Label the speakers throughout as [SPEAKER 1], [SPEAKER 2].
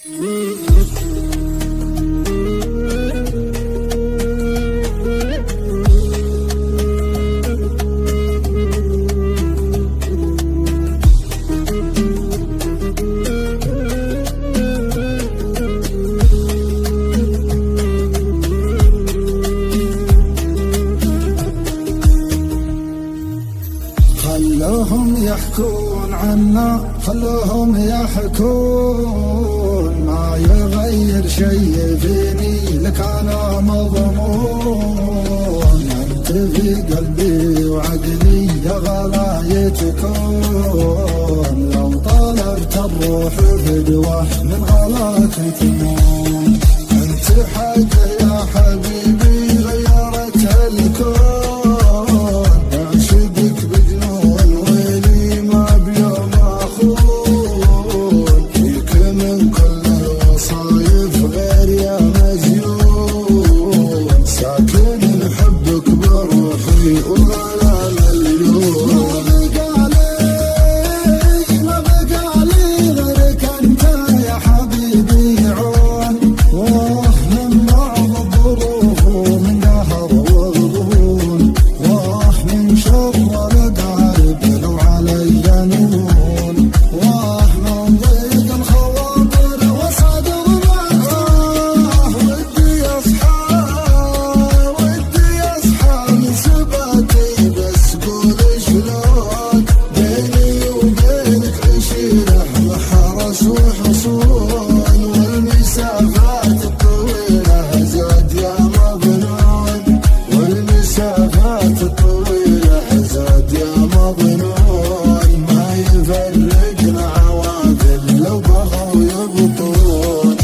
[SPEAKER 1] خلوهم يحكون عنا، خلوهم يحكون، ما يغير شيء فيني لك انا مضمون. انت في قلبي وعقلي يا غلاي تكون، لو طلبت الروح فدوه من غلاك تمون. انت حاجه يا حبيبي غيرت الكون، اعشقك بجنون ويلي ما بيوم اخون. فيك من كل الوصايف غير يا مجنون، ساكن حبك بروحي ولا مليون. ما بقى لي غيرك انت يا حبيبي عون، من بعض الظروف ومن قهر والظهور، من شر الأقارب لو علي نون، من ضيق الخواطر وصدر مكتوه. ودي أصحى من سباتي، بس قول شلون بيني وبينك عشيرة وحرس وحصون، والمسافات الطويلة زاد يا مظنون، والمسافات الطويلة زاد يا مظنون. ما يفرقنا عوادل لو بغوا يبطون،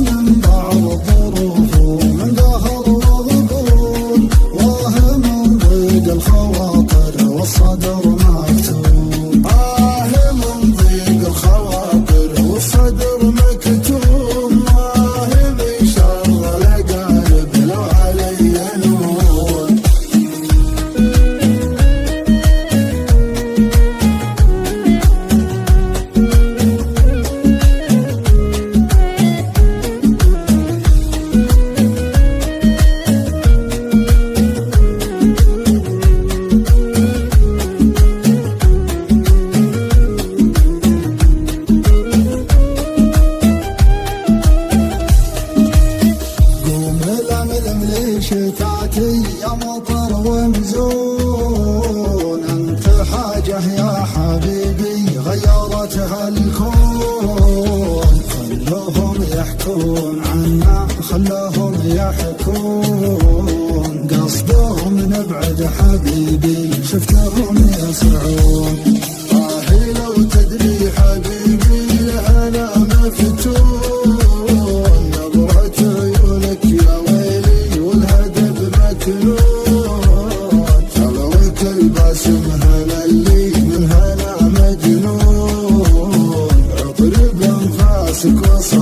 [SPEAKER 1] من بعض الظروف ومن قهر وضغون، من ضيق الخواطر والصدر مكتوم. من ضيق الخواطر والصدر مكتوم، من شر الأقارب لو علي نون. قوم العمل شتاتي يا مطر ومزون، انت حاجه يا حبيبي غيرتها الكون. خلوهم يحكون عنا، خلوهم يحكون، قصدهم نبعد حبيبي شفتهم يسعون. لو تدري حبيبي انا مفتون، نظرة عيونك يا ويلي والهدف مكنون. تلوك الباسم هنا اللي من هنا مجنون، عطر بانفاسك وصل